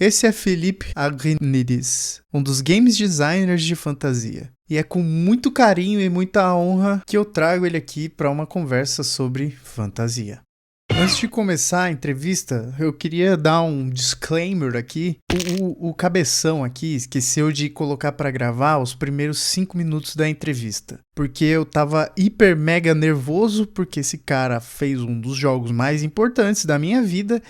Esse é Philippe Agripnidis, um dos games designers de fantasia. E é com muito carinho e muita honra que eu trago ele aqui para uma conversa sobre fantasia. Antes de começar a entrevista, eu queria dar um disclaimer aqui. O cabeção aqui esqueceu de colocar para gravar os primeiros 5 minutos da entrevista. Porque eu tava hiper mega nervoso, porque esse cara fez um dos jogos mais importantes da minha vida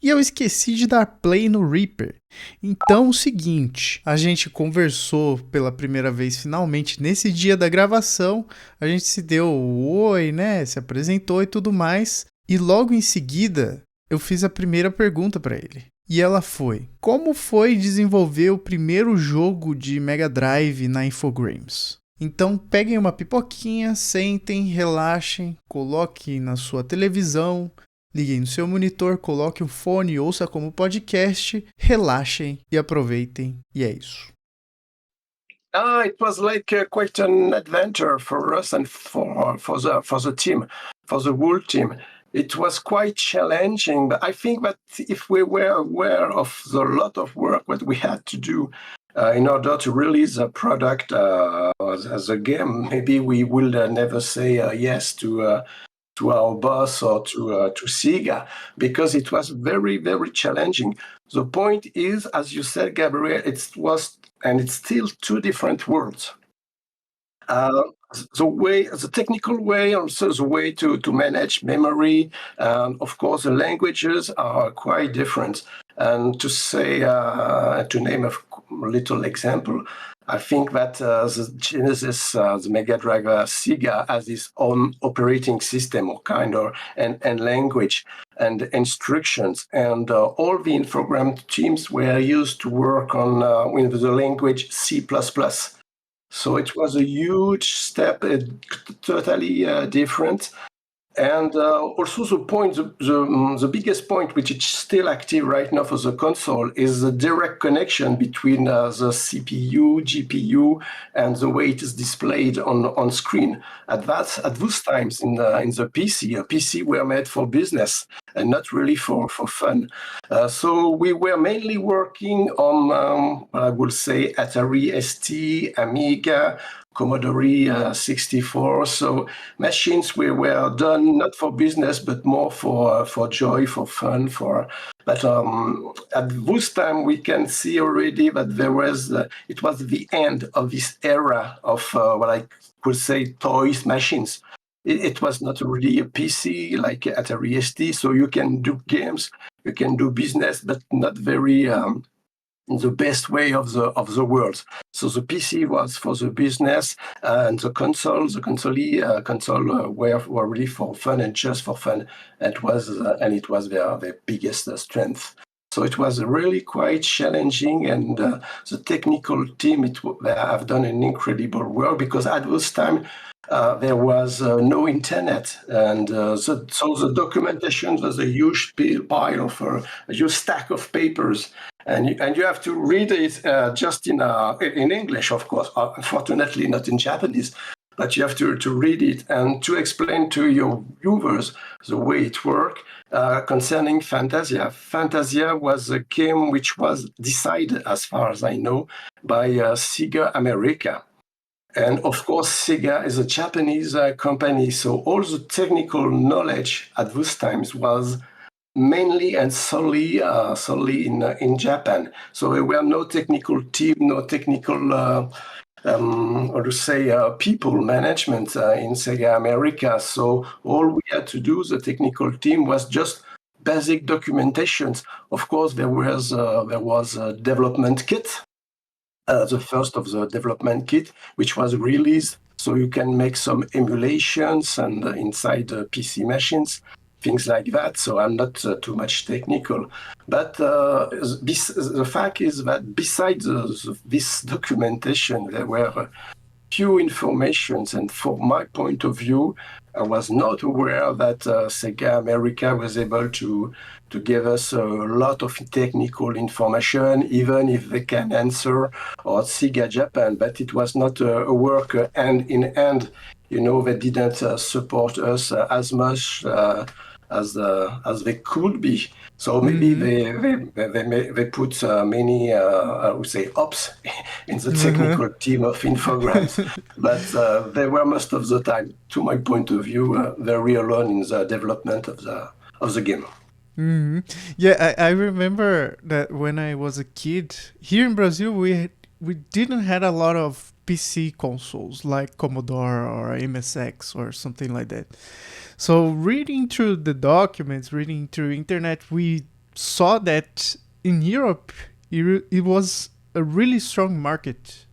e eu esqueci de dar play no Reaper. Então, o seguinte, a gente conversou pela primeira vez finalmente nesse dia da gravação, a gente se deu o oi, né, se apresentou e tudo mais. E logo em seguida, eu fiz a primeira pergunta para ele. E ela foi: como foi desenvolver o primeiro jogo de Mega Drive na Infogrames? Então peguem uma pipoquinha, sentem, relaxem, coloquem na sua televisão, liguem no seu monitor, coloque o fone, ouça como podcast, relaxem e aproveitem. E é isso. It was like quite an adventure for us and for the team, for the whole team. It was quite challenging, but I think that if we were aware of the lot of work that we had to do in order to release a product as a game, maybe we will never say yes to our boss or to Sega, because it was very, very challenging. The point is, as you said, Gabriel, it was, and it's still two different worlds. The technical way, also the way to manage memory, of course, the languages are quite different. And to say, to name a little example, I think that the Genesis, the Mega Drive Sega has its own operating system or and language and instructions. And all the Infogram teams were used to work on with the language C++. So it was a huge step, totally different. And also the biggest point, which is still active right now for the console, is the direct connection between the CPU, GPU, and the way it is displayed on screen. At those times in the PC, a PC were made for business and not really for fun. So we were mainly working on, I would say, Atari ST, Amiga, Commodore 64, so machines were done not for business but more for joy, for fun, But at this time we can see already that it was the end of this era of what I could say toys machines. It was not really a PC like Atari ST, so you can do games, you can do business, but not very in the best way of the world. So the PC was for the business, and the console were really for fun and just for fun. It was their biggest strength. So it was really quite challenging, and the technical team have done an incredible work, because at this time there was no internet, and so the documentation was a huge pile of a huge stack of papers. And you have to read it just in English, of course. Unfortunately, not in Japanese, but you have to read it and to explain to your viewers the way it works. Concerning Fantasia, Fantasia was a game which was decided, as far as I know, by Sega America. And of course, Sega is a Japanese company, so all the technical knowledge at those times was mainly and solely in Japan. So there were no technical team, no technical people management in Sega America. So all we had to do, the technical team, was just basic documentations. Of course, there was a development kit, the first of the development kit, which was released, so you can make some emulations and inside PC machines, things like that. So I'm not too much technical. But the fact is that besides this documentation, there were few informations, and from my point of view, I was not aware that Sega America was able to give us a lot of technical information, even if they can answer, or Sega Japan, but it was not a work hand in hand. They didn't support us as much as they could be. So maybe they put many, I would say, ops in the technical team of Infogrames, but they were most of the time, to my point of view, very alone in the development of the game. Mm-hmm. Yeah, I remember that when I was a kid here in Brazil, we didn't had a lot of PC consoles like Commodore or MSX or something like that. So reading through the documents, reading through internet, we saw that in Europe it was a really strong market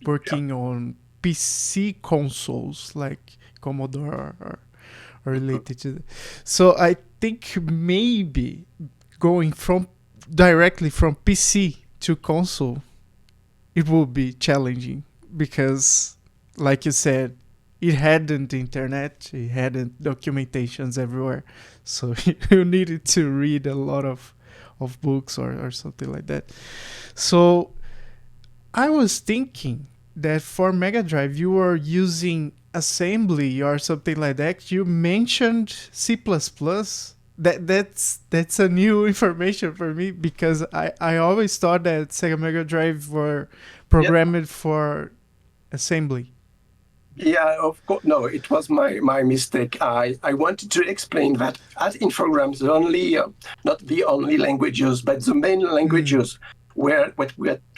working on PC consoles like Commodore or related to that. So I think maybe going directly from PC to console, it will be challenging because, like you said, it hadn't internet, it hadn't documentations everywhere, so you needed to read a lot of books or something like that. So I was thinking that for Mega Drive you were using assembly or something like that. You mentioned C++. That's a new information for me because I always thought that Sega Mega Drive were programmed for assembly. Yeah, of course. No, it was my mistake. I wanted to explain that at Infogrames, not the only languages, but the main languages where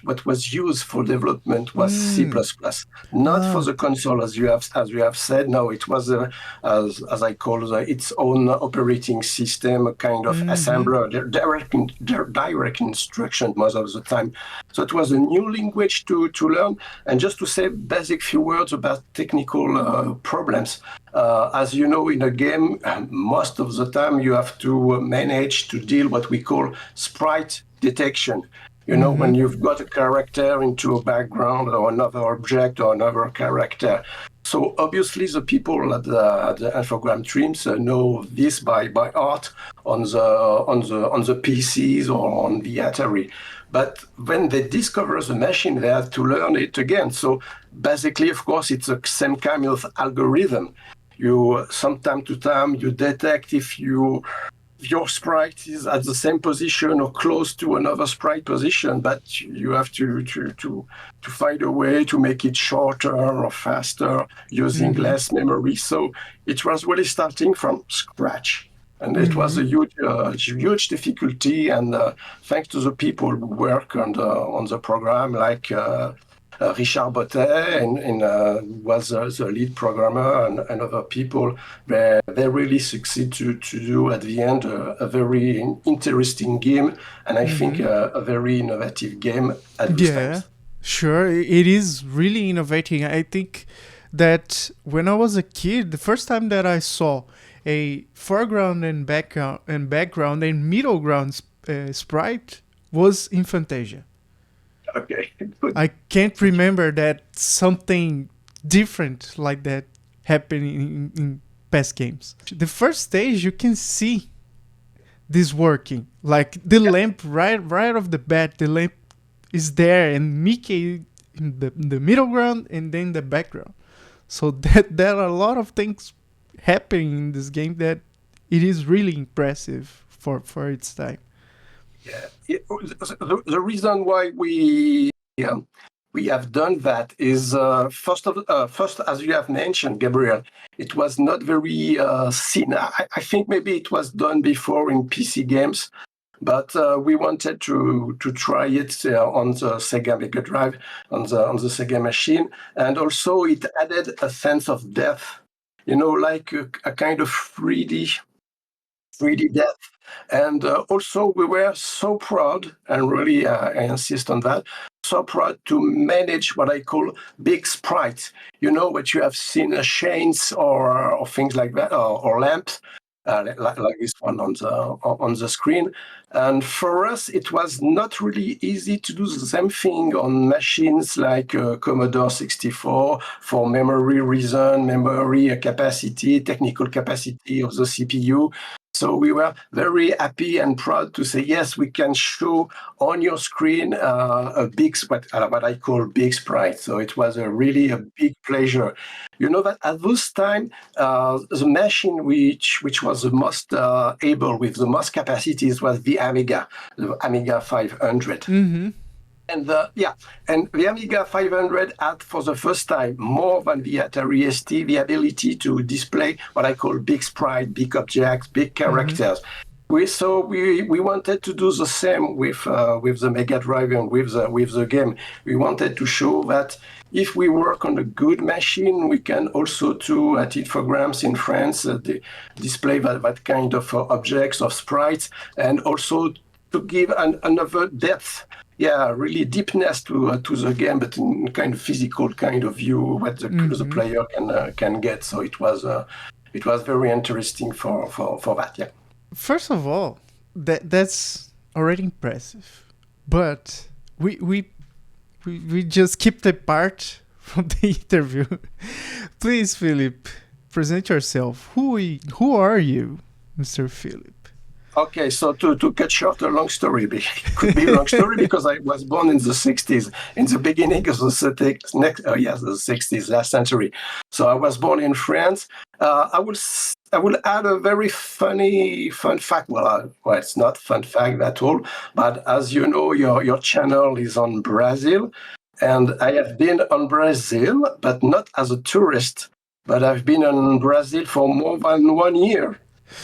what was used for development was C++, not for the console as you have said. No, it was as I call its own operating system, a kind of assembler, direct instruction most of the time. So it was a new language to learn. And just to say basic few words about technical problems. As you know, in a game, most of the time you have to manage to deal what we call sprite detection. You know, when you've got a character into a background or another object or another character. So obviously the people at the Infogram teams know this by heart on the PCs or on the Atari. But when they discover the machine, they have to learn it again. So basically, of course, it's the same kind of algorithm. You, from time to time, you detect if your sprite is at the same position or close to another sprite position, but you have to find a way to make it shorter or faster using less memory. So it was really starting from scratch. And it was a huge difficulty. And thanks to the people who work on the program, like Richard Bottet and was the lead programmer and other people, they really succeed to do at the end a very interesting game, and I think a very innovative game at those times. Sure, it is really innovating. I think that when I was a kid, the first time that I saw a foreground and background and middle ground sprite was in Fantasia. Okay, good. I can't remember that something different like that happened in past games. The first stage, you can see this working. Like the lamp right off the bat, the lamp is there and Mickey in the middle ground and then the background. So that there are a lot of things happening in this game that it is really impressive for its time. Yeah, the reason why we have done that is first, as you have mentioned, Gabriel, it was not very seen. I think maybe it was done before in PC games, but we wanted to try it on the Sega Mega Drive, on the Sega machine, and also it added a sense of depth, you know, like a kind of 3D depth. And also we were so proud, and really I insist on that, so proud to manage what I call big sprites. You know, what you have seen, chains or things like that, or lamps, like this one on the screen. And for us, it was not really easy to do the same thing on machines like Commodore 64 for memory reason, memory capacity, technical capacity of the CPU. So we were very happy and proud to say, yes, we can show on your screen a big, what I call big sprite. So it was really a big pleasure. You know that at this time, the machine which was the most able with the most capacities was the Amiga 500. Mm-hmm. And the Amiga 500 had for the first time, more than the Atari ST, the ability to display what I call big sprite, big objects, big characters. Mm-hmm. We wanted to do the same with the Mega Drive and with the game. We wanted to show that if we work on a good machine, we can also do at Infogrames in France display that kind of objects, of sprites, and also to give another depth. Yeah, really deepness to the game, but in kind of physical kind of view what the player can get. So it was very interesting for that. Yeah. First of all, that's already impressive, but we just skipped a part from the interview. Please, Philippe, present yourself. Who are you, Mr. Philippe? Okay, so to cut short a long story, it could be a long story because I was born in the 60s, in the beginning of the 60s, last century. So I was born in France. I will add a very fun fact. Well, it's not fun fact at all, but as you know, your channel is on Brazil, and I have been on Brazil, but not as a tourist, but I've been in Brazil for more than 1 year.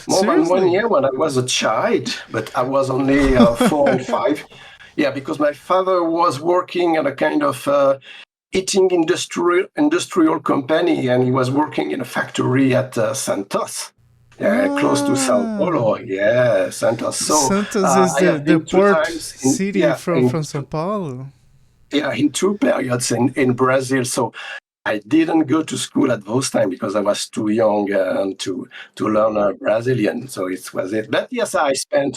More Seriously? than 1 year when I was a child, but I was only 4 and 5. Yeah, because my father was working in a kind of eating industrial company, and he was working in a factory at Santos, close to Sao Paulo. Yeah, Santos. So Santos is the port city from São Paulo. Yeah, in 2 periods in Brazil. So I didn't go to school at those time because I was too young to learn Brazilian. So it was it. But yes, I spent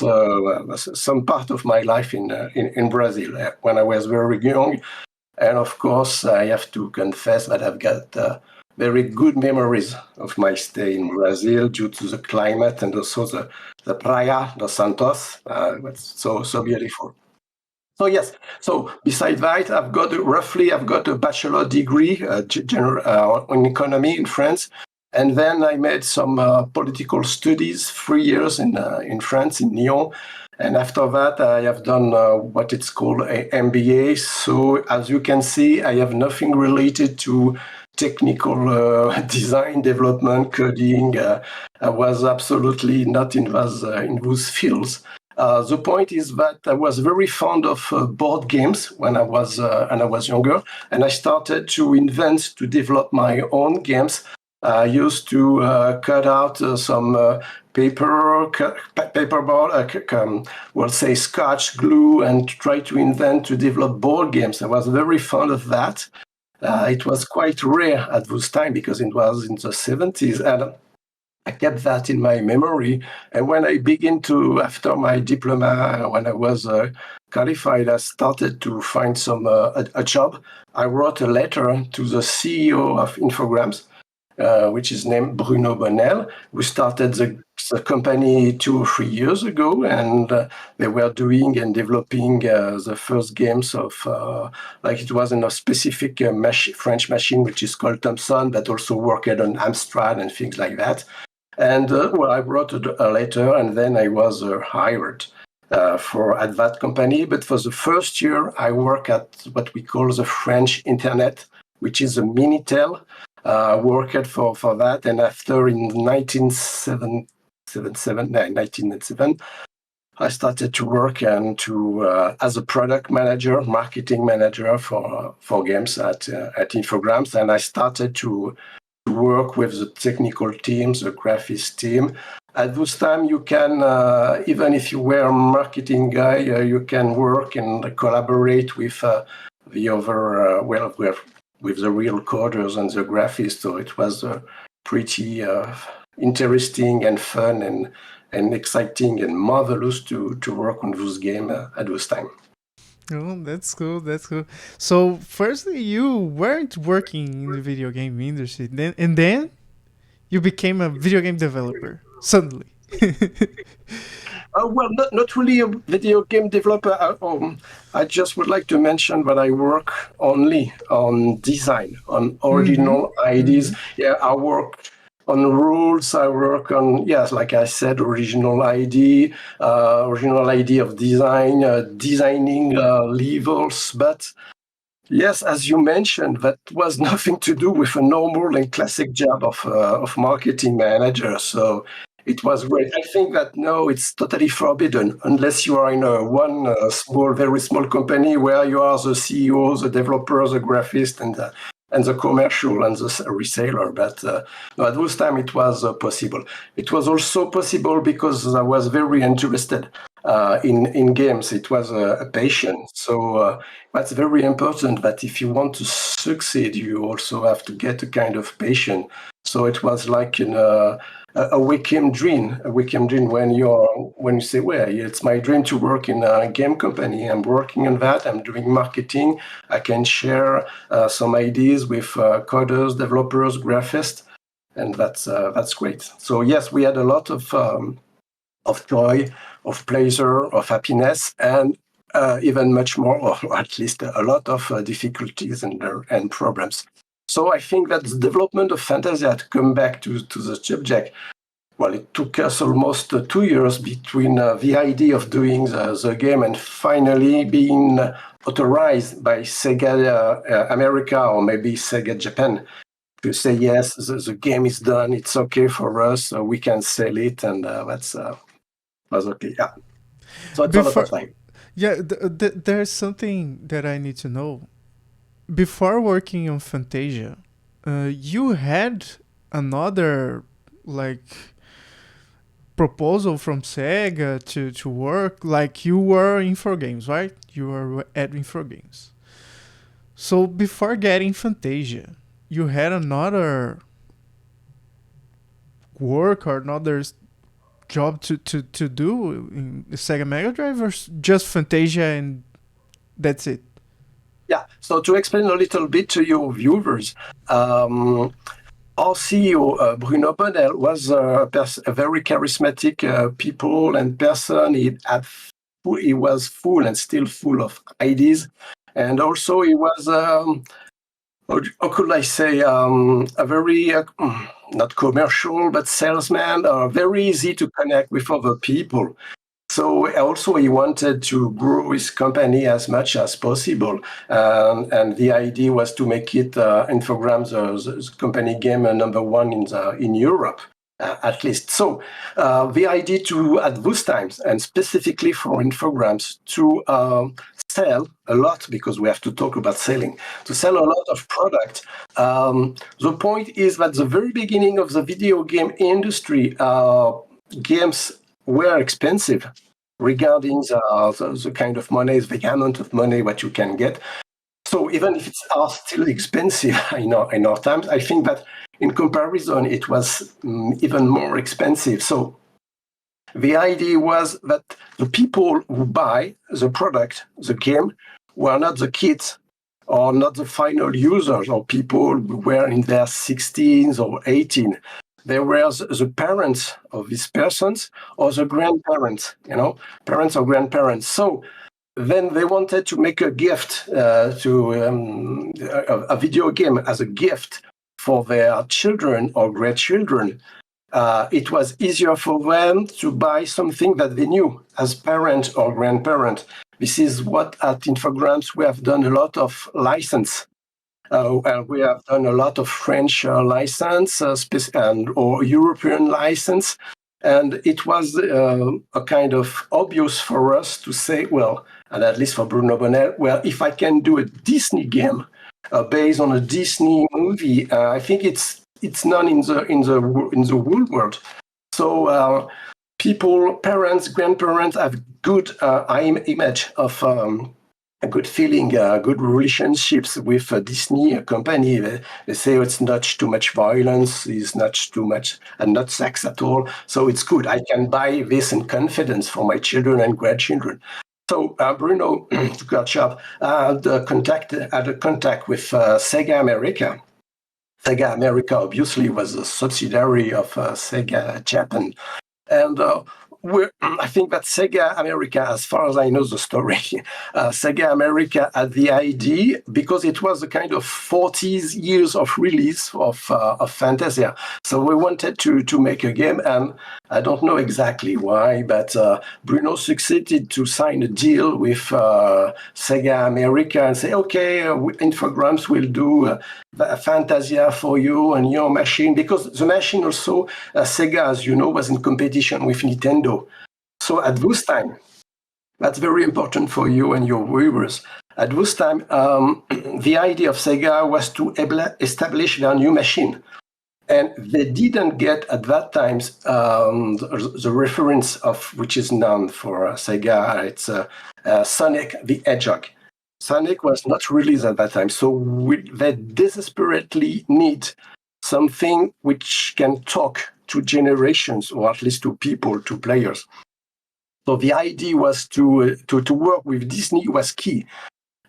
some part of my life in Brazil when I was very young. And of course, I have to confess that I've got very good memories of my stay in Brazil due to the climate and also the Praia dos Santos. It's so beautiful. So yes. So besides that, I've got a bachelor degree in economy in France, and then I made some political studies, 3 years in France, in Lyon, and after that I have done what it's called an MBA. So as you can see, I have nothing related to technical design, development, coding. I was absolutely not in those fields. The point is that I was very fond of board games when I was younger, and I started to develop my own games. I used to cut out some paperboard, we'll say scotch, glue, and try to develop board games. I was very fond of that. It was quite rare at this time because it was in the 70s, and I kept that in my memory. And when I began after my diploma, when I was qualified, I started to find a job. I wrote a letter to the CEO of Infogrames, which is named Bruno Bonnell, who started the company 2 or 3 years ago, and they were doing and developing the first games of, like it was in a specific French machine, which is called Thomson, but also worked on Amstrad and things like that. And I wrote a letter, and then I was hired at that company. But for the first year, I worked at what we call the French Internet, which is a Minitel. Worked for that, and after in 1997, I started to work as a product manager, marketing manager for games at Infogrames, and I started to work with the technical teams, the graphics team. At this time, you can, even if you were a marketing guy, you can work and collaborate with the other, with the real coders and the graphics. So it was pretty interesting and fun and exciting and marvelous to work on this game at this time. Oh, that's cool. That's cool. So, firstly, you weren't working in the video game industry, then you became a video game developer suddenly. Well, not really a video game developer. I just would like to mention that I work only on design, on original ideas. Yeah, I work on rules. I work on, yes, like I said, original idea of design, designing levels. But yes, as you mentioned, that was nothing to do with a normal and classic job of marketing manager. So it was great. I think that no, it's totally forbidden unless you are in small, very small company where you are the CEO, the developer, the graphist, and the commercial and the reseller. But no, at those time it was possible. It was also possible because I was very interested in games. It was a passion. So that's very important. That if you want to succeed, you also have to get a kind of passion. So it was like a weekend dream. A weekend dream when you say, well, it's my dream to work in a game company. I'm working on that. I'm doing marketing. I can share some ideas with coders, developers, graphists, and that's great. So yes, we had a lot of joy, of pleasure, of happiness, and even much more, or at least a lot of difficulties and problems. So I think that the development of Fantasia, to come back to the subject, well, it took us almost 2 years between the idea of doing the game and finally being authorized by Sega America or maybe Sega Japan to say, yes, the game is done, it's okay for us, we can sell it, and that's okay. Yeah. So it's a lot Before, of time. yeah, there's something that I need to know. Before working on Fantasia, you had another like proposal from Sega to work, like you were in 4Games, right? You were at Games. So before getting Fantasia, you had another work or another job to do in the Sega Mega Drive, or just Fantasia and that's it? Yeah. So to explain a little bit to your viewers, our CEO, Bruno Bonnell, was a very charismatic people and person. He was full and still full of ideas. And also he was, how could I say, a very, not commercial, but salesman, very easy to connect with other people. So also he wanted to grow his company as much as possible, and the idea was to make it Infogrames the company game number one in Europe, at least. So the idea to at those times, and specifically for Infogrames, to sell a lot, because we have to talk about selling, to sell a lot of product. The point is that the very beginning of the video game industry, games were expensive regarding the kind of money, the amount of money what you can get. So even if it's still expensive in our times, I think that in comparison, it was even more expensive. So the idea was that the people who buy the product, the game, were not the kids or not the final users or people who were in their 16s or 18. They were the parents of these persons or the grandparents, parents or grandparents. So then they wanted to make a gift a video game as a gift for their children or grandchildren. It was easier for them to buy something that they knew as parent or grandparent. This is what at Infogrames we have done a lot of license. And we have done a lot of French license or European license. And it was a kind of obvious for us to say, well, and at least for Bruno Bonnell, well, if I can do a Disney game based on a Disney movie, I think it's none in the whole world. So people, parents, grandparents have good image of a good feeling, good relationships with a Disney company. They say it's not too much violence, it's not too much, and not sex at all. So it's good. I can buy this in confidence for my children and grandchildren. So Bruno, to catch up, had a contact with Sega America. Sega America obviously was a subsidiary of Sega Japan. And I think that Sega America, as far as I know the story, Sega America had the idea because it was a kind of 40 years of release of Fantasia. So we wanted to make a game, and I don't know exactly why, but Bruno succeeded to sign a deal with Sega America and say, okay, Infogrames will do Fantasia for you and your machine, because the machine also, Sega, as you know, was in competition with Nintendo. So at this time, that's very important for you and your viewers. At this time, the idea of Sega was to establish their new machine. And they didn't get at that time the reference of which is known for Sega. It's Sonic the Hedgehog. Sonic was not released at that time, so they desperately need something which can talk to generations, or at least to people, to players. So the idea was to work with Disney was key.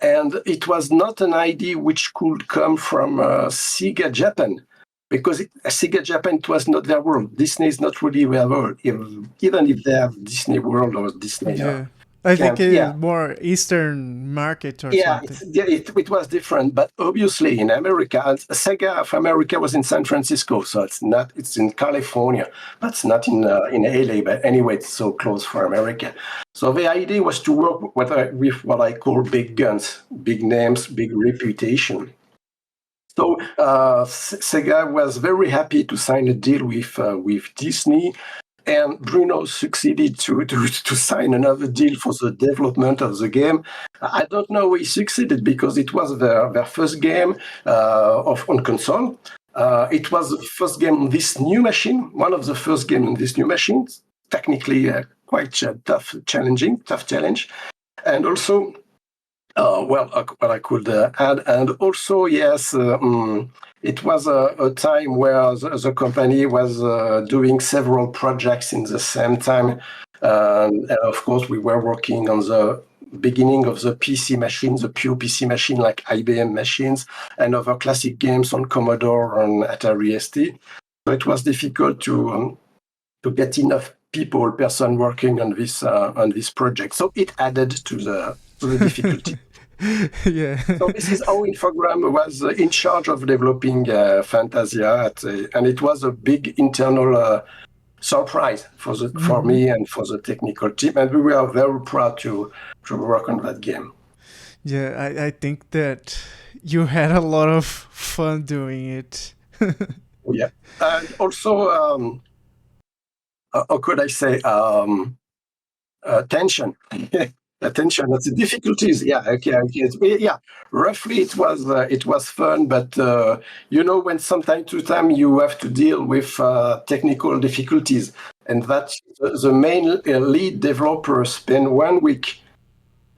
And it was not an idea which could come from Sega Japan, because Sega Japan, it was not their world. Disney is not really their world, even if they have Disney World or Disney. Yeah. I think it's more Eastern market or something. It was different, but obviously in America, Sega of America was in San Francisco, so it's in California, but it's not in LA. But anyway, it's so close for America. So the idea was to work with what I call big guns, big names, big reputation. So Sega was very happy to sign a deal with Disney. And Bruno succeeded to sign another deal for the development of the game. I don't know he succeeded because it was their first game on console. It was the first game on this new machine, one of the first games on this new machine. Technically quite tough challenge. And also, what I could add, and also, yes, it was a time where the company was doing several projects in the same time. And of course, we were working on the beginning of the PC machine, the pure PC machine, like IBM machines, and other classic games on Commodore and Atari ST. So it was difficult to get enough person working on this project. So it added to the difficulty. Yeah. So this is how Infogrames was in charge of developing Fantasia, and it was a big internal surprise for me and for the technical team, and we were very proud to work on that game. Yeah, I think that you had a lot of fun doing it. Yeah, and also, how could I say, tension. Attention, that's the difficulties. Yeah, okay. Yeah, roughly it was fun, but when from time to time you have to deal with technical difficulties, and that the main lead developer spent 1 week,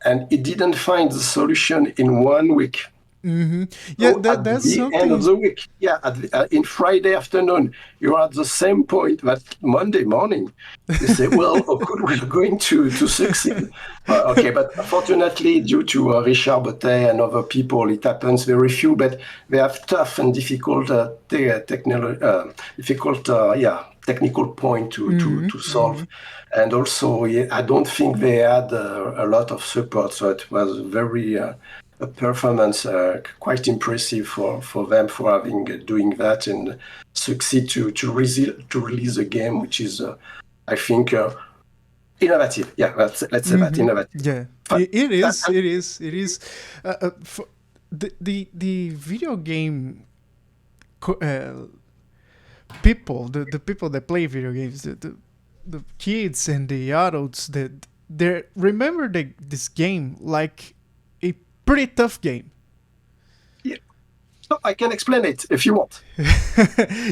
and he didn't find the solution in 1 week. Mm-hmm. Yeah, so that's the something. end of the week. Yeah, in Friday afternoon, you're at the same point that Monday morning. You say, well, we're going to succeed. Okay, but fortunately, due to Richard Bottet and other people, it happens very few, but they have tough and difficult technical point to solve. And also, I don't think they had a lot of support, so it was very... a performance quite impressive for them for doing that and succeed to release a game which is I think innovative. Yeah, let's say that innovative. Yeah, it is. For the video game people, the people that play video games, the kids and the adults that they remember this game like a pretty tough game. Yeah, so I can explain it if you want.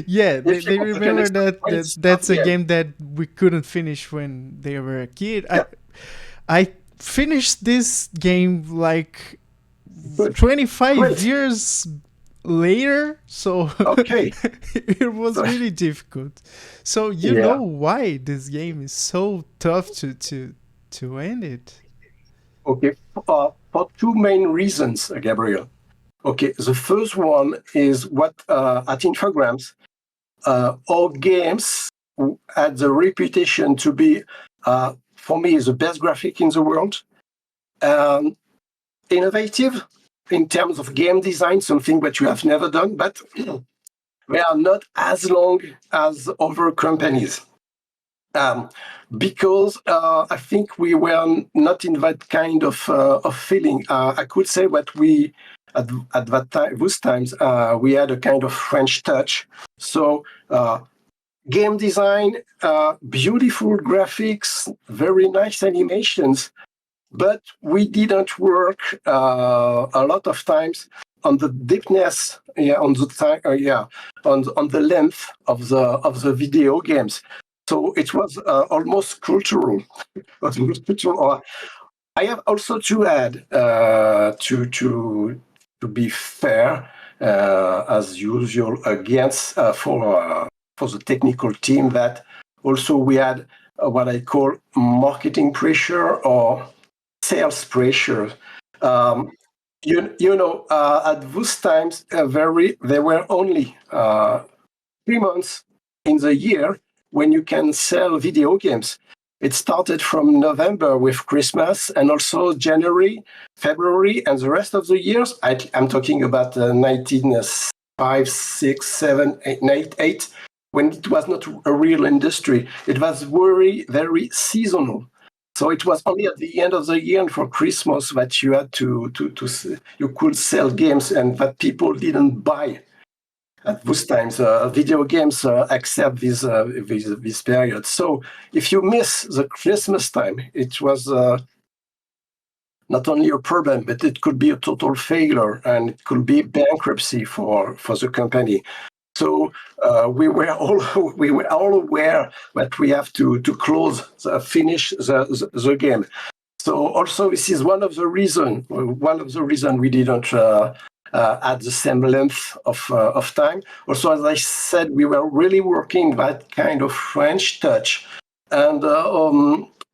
Yeah, they remember that's a game that we couldn't finish when they were a kid. Yeah. I finished this game like 25 years later, so okay. It was really difficult. So you know why this game is so tough to end it. Okay, for two main reasons, Gabriel. Okay, the first one is what at Infogrames, all games had the reputation to be, for me, the best graphic in the world. Innovative in terms of game design, something that you have never done, but they are not as long as other companies. Because I think we were not in that kind of feeling. I could say that we, at that time, those times, we had a kind of French touch. So game design, beautiful graphics, very nice animations, but we didn't work a lot of times on the deepness, on the time, on the length of the video games. So it was almost cultural. I have also to add, to be fair, as usual, against for the technical team, that also we had what I call marketing pressure or sales pressure. At those times, there were only 3 months in the year when you can sell video games. It started from November with Christmas, and also January, February, and the rest of the years. I'm talking about 1905, 6, 7, 8, 8, when it was not a real industry. It was very, very seasonal. So it was only at the end of the year and for Christmas that you had you could sell games, and that people didn't buy at those times video games except this period. So if you miss the Christmas time, it was not only a problem, but it could be a total failure, and it could be bankruptcy for the company. So we were all aware that we have to finish the game. So also this is one of the reason we didn't at the same length of time. Also, as I said, we were really working that kind of French touch, and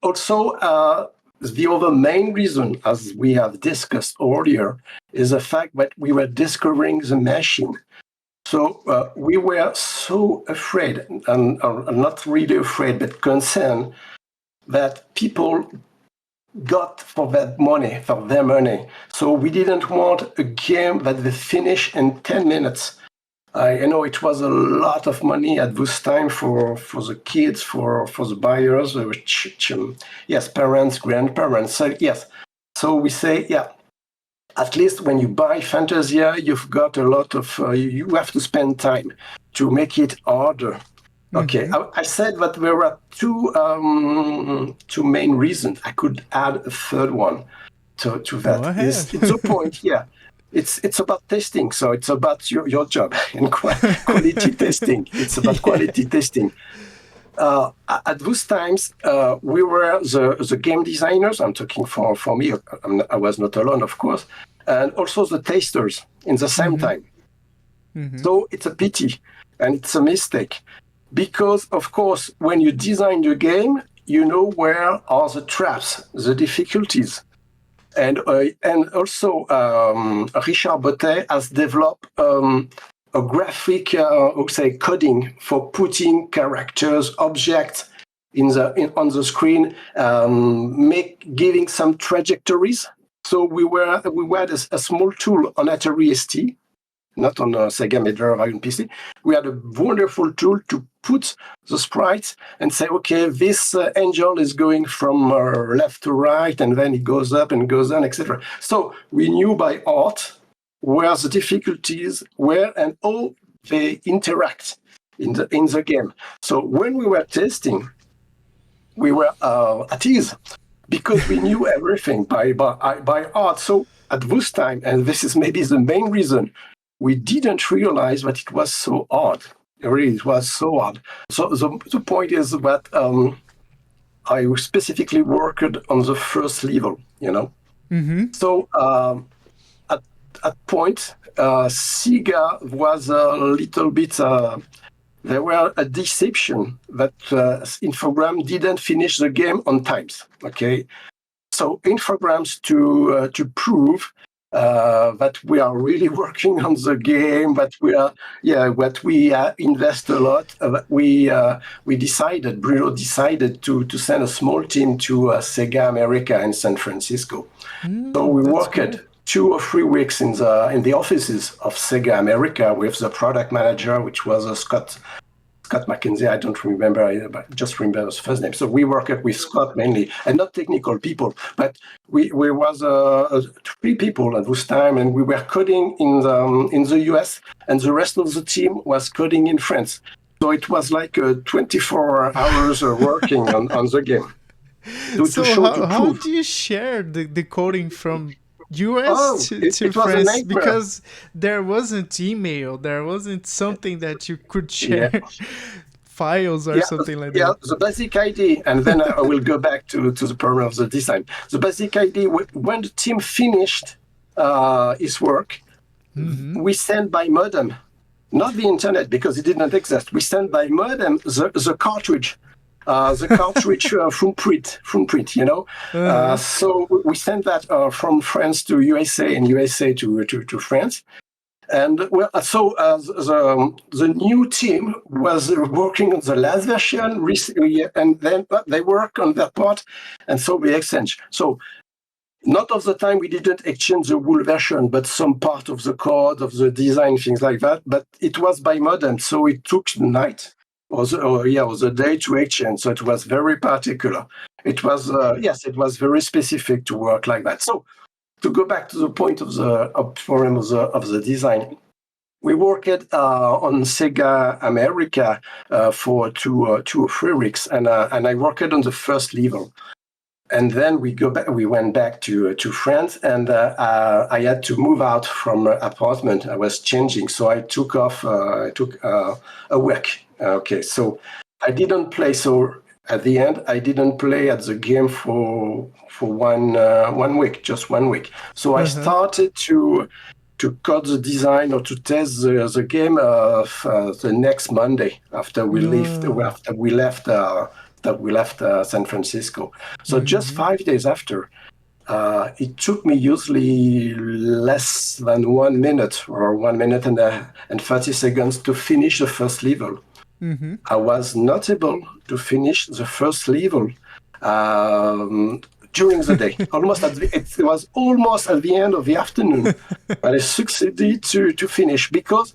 also the other main reason, as we have discussed earlier, is the fact that we were discovering the machine. So we were so afraid, and not really afraid, but concerned that people got for their money. So we didn't want a game that they finish in 10 minutes. It was a lot of money at this time for the kids, for the buyers, parents, grandparents. So we say, at least when you buy Fantasia, you've got a lot of, you have to spend time to make it harder. Okay, I said that there were two main reasons. I could add a third one to that. It's the point, It's about testing, so it's about your job and quality testing. It's about quality testing. At those times, we were the game designers. I'm talking for me. I was not alone, of course, and also the testers in the same time. So it's a pity and it's a mistake, because of course, when you design the game, you know where are the traps, the difficulties, and also Richard Bottet has developed a graphic, coding for putting characters, objects on the screen, giving some trajectories. So we had a small tool on Atari ST, not on a Sega Mega Drive on PC. We had a wonderful tool to put the sprites and say, okay, this angel is going from left to right, and then it goes up and goes down, etc. So we knew by heart where the difficulties were and how they interact in the game. So when we were testing, we were at ease, because we knew everything by heart. So at this time, and this is maybe the main reason, we didn't realize that it was so hard. Really, it was so hard. So the point is that I specifically worked on the first level, So at point, Sega was a little bit. There were a deception that Infogram didn't finish the game on time. Okay, so Infograms to prove that we are really working on the game, that we invest a lot. Bruno decided to send a small team to Sega America in San Francisco. So we worked 2 or 3 weeks in the offices of Sega America with the product manager, which was Scott McKenzie. I don't remember, but just remember his first name. So we worked with Scott mainly, and not technical people, but we was 3 people at this time, and we were coding in the US, and the rest of the team was coding in France. So it was like 24 hours working on the game. How do you share the coding from US to France? Because there wasn't email, there wasn't something that you could share files or something like that. Yeah, the basic idea, and then I will go back to the problem of the design. The basic idea, when the team finished his work, we sent by modem, not the internet because it didn't exist. We sent by modem the cartridge. The cartridge thumbprint, you know. So we sent that from France to USA and USA to France. And the new team was working on the last version, and then they work on their part, and so we exchange. So not of the time we didn't exchange the whole version, but some part of the code, of the design, things like that. But it was by modem, so it took the night. Or the day to exchange. So it was very particular. It was it was very specific to work like that. So to go back to the point of the problem of the design, we worked on Sega America for 2 or 3 weeks, and I worked on the first level. And then we went back to France, and I had to move out from an apartment. I was changing, so I took off. I took a week. Okay, so I didn't play. So at the end, I didn't play at the game for 1 week, just 1 week. So I started to code the design or to test the game the next Monday after we left San Francisco. So just 5 days after, it took me usually less than 1 minute or 1 minute and 30 seconds to finish the first level. I was not able to finish the first level during the day. It was almost at the end of the afternoon, but I succeeded to finish because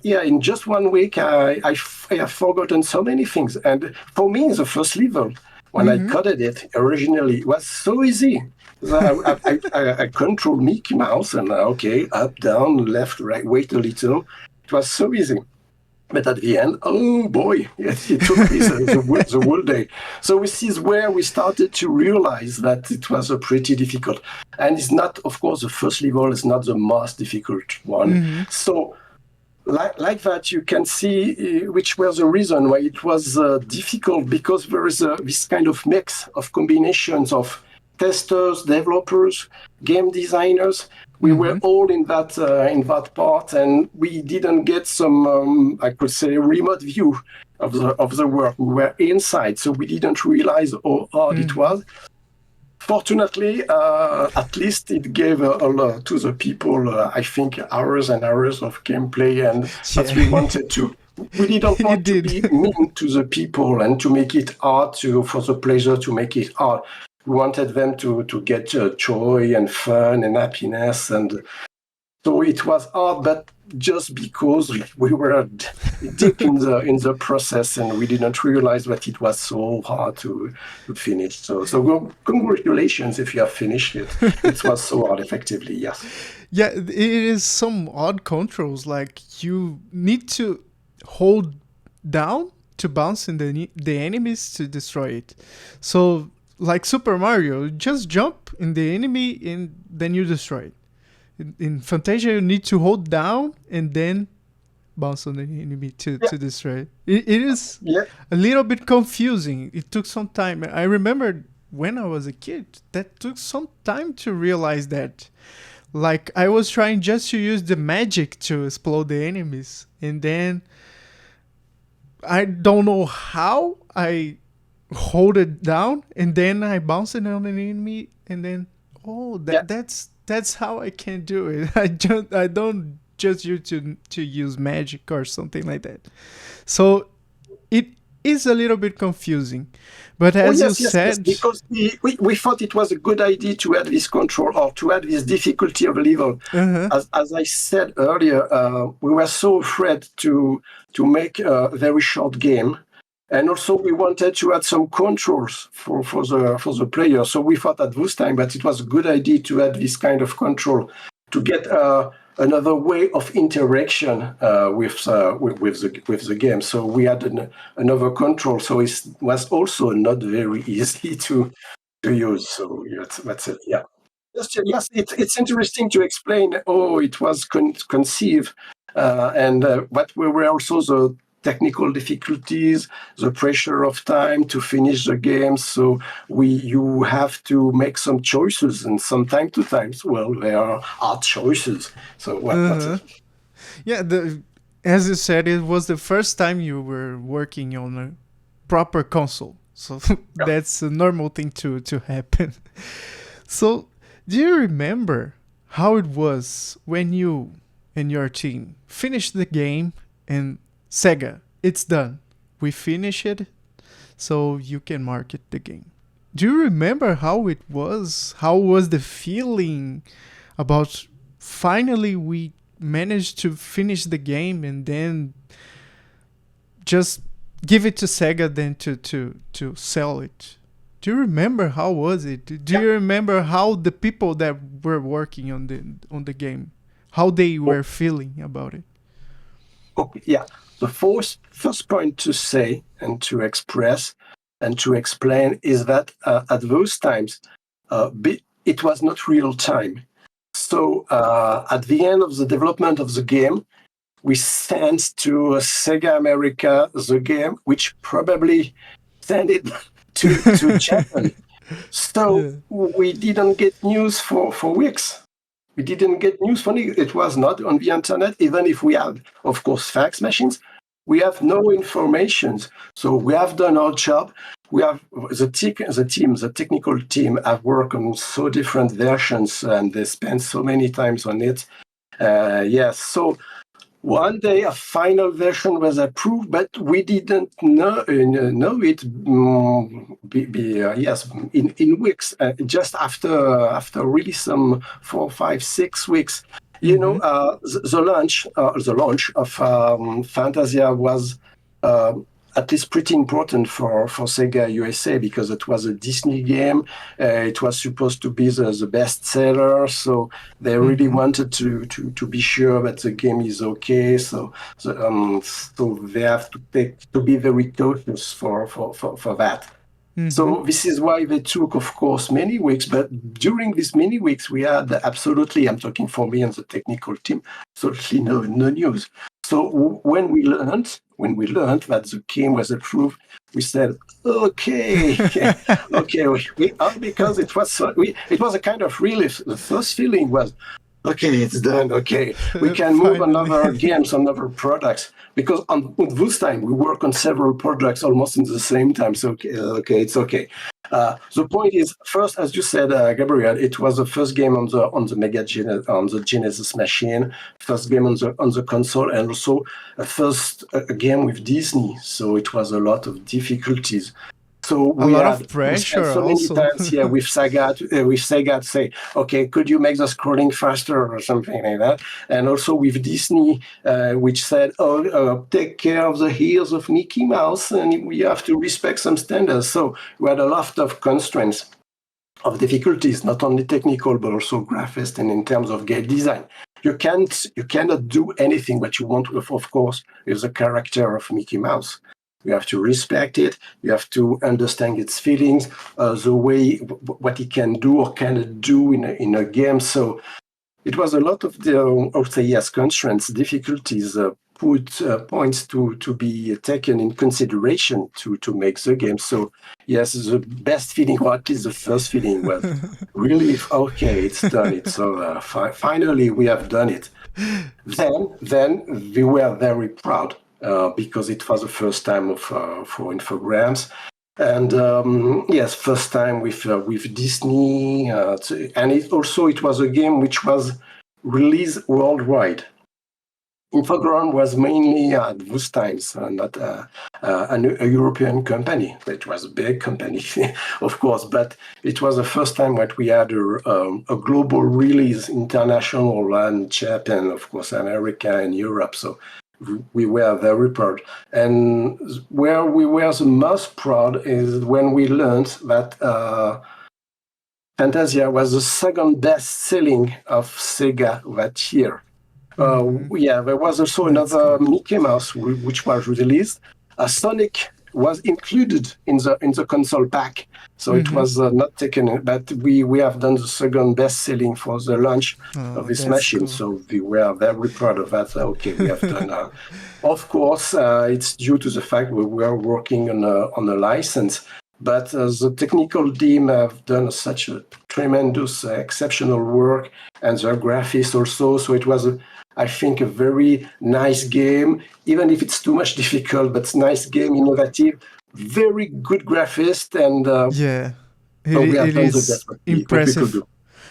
in just 1 week, I have forgotten so many things. And for me, the first level, when I coded it originally, it was so easy. I control Mickey Mouse and up, down, left, right, wait a little. It was so easy. But at the end, oh boy, it took me the whole day. So this is where we started to realize that it was pretty difficult. And it's not, of course, the first level is not the most difficult one. So like that, you can see which was the reason why it was difficult, because there is this kind of mix of combinations of testers, developers, game designers. We were all in that part, and we didn't get some, I could say, remote view of the work. We were inside, so we didn't realize how hard it was. Fortunately, at least it gave a lot to the people, I think, hours and hours of gameplay, and as we wanted to. We didn't want to be mean to the people and to make it hard for the pleasure to make it hard. We wanted them to get joy and fun and happiness, and so it was hard. But just because we were deep in the process, and we didn't realize that it was so hard to finish. So congratulations if you have finished it. It was so hard, effectively. Yes. Yeah, it is some odd controls. Like you need to hold down to bounce in the enemies to destroy it. So. Like Super Mario, just jump in the enemy and then you destroy it. In Fantasia, you need to hold down and then bounce on the enemy to destroy it. It is a little bit confusing. It took some time. I remember when I was a kid, that took some time to realize that. Like, I was trying just to use the magic to explode the enemies. And then I don't know how I hold it down, and then I bounce it on an enemy, and then that's that's how I can do it. I don't just use to use magic or something like that. So it is a little bit confusing. But as you said, because we thought it was a good idea to add this control or to add this difficulty of level. As I said earlier, we were so afraid to make a very short game. And also we wanted to add some controls for the player. So we thought at this time that it was a good idea to add this kind of control to get another way of interaction with the game. So we had another control. So it was also not very easy to use. So that's it. Yeah. Yes, it's interesting to explain how it was conceived, and what were also the technical difficulties, the pressure of time to finish the game. So you have to make some choices, and from time to time, well, there are hard choices. So what's it? Yeah, as you said, it was the first time you were working on a proper console. So that's a normal thing to happen. So do you remember how it was when you and your team finished the game and Sega, it's done. We finish it, so you can market the game. Do you remember how it was? How was the feeling about finally we managed to finish the game and then just give it to Sega then to sell it? Do you remember how was it? Do you remember how the people that were working on the game, how they were feeling about it? Yeah. The first point to say and to express and to explain is that at those times, it was not real time. So at the end of the development of the game, we sent to Sega America the game, which probably sent it to Japan. So we didn't get news for weeks. We didn't get news for it. It was not on the internet, even if we have, of course, fax machines. We have no information. So we have done our job. We have the technical team have worked on so different versions, and they spent so many times on it. Yes. So one day a final version was approved, but we didn't know it. In weeks, just after really some 4, 5, 6 weeks. You know, the launch of Fantasia was at least pretty important for Sega USA, because it was a Disney game. It was supposed to be the best seller, so they really wanted to be sure that the game is okay. So they have to be very cautious for that. So this is why they took, of course, many weeks. But during these many weeks, we had absolutely, I'm talking for me and the technical team, absolutely no news. So when we learned that the game was approved, we said, okay, because it was a kind of relief. The first feeling was, okay, it's done. Okay, we can move on other games, on other products. Because on this time, we work on several projects almost in the same time. So, okay, it's okay. The point is, first, as you said, Gabriel, it was the first game on the Genesis machine, first game on the console, and also a game with Disney. So it was a lot of difficulties. So a lot of pressure so many times with Sega to say, okay, could you make the scrolling faster or something like that? And also with Disney, which said, take care of the ears of Mickey Mouse, and we have to respect some standards. So we had a lot of constraints, of difficulties, not only technical but also graphics and in terms of game design. You cannot do anything that you want with, of course, with the character of Mickey Mouse. You have to respect it. You have to understand its feelings, the way what it can do or cannot do in a game. So it was a lot of constraints, difficulties, points to be taken in consideration to make the game. So yes, the best feeling, or at least the first feeling, was relief. Okay, it's done. It's over. Finally, we have done it. Then we were very proud. Because it was the first time for Infogrames. And yes, first time with Disney, and it was a game which was released worldwide. Infogrames was mainly at those times not a European company. It was a big company, of course, but it was the first time that we had a global release, international, and Japan, of course, America and Europe. So we were very proud. And where we were the most proud is when we learned that Fantasia was the second best selling of Sega that year. There was also another Mickey Mouse which was released. Sonic was included in the console pack, so it was not taken. But we have done the second best selling for the launch of this machine, cool. So we were very proud of that. Okay, we have done. Of course, it's due to the fact we were working on a license. But the technical team have done such a tremendous, exceptional work, and the graphics also. So it was, I think, a very nice game, even if it's too much difficult, but it's a nice game, innovative, very good graphist, and it is impressive.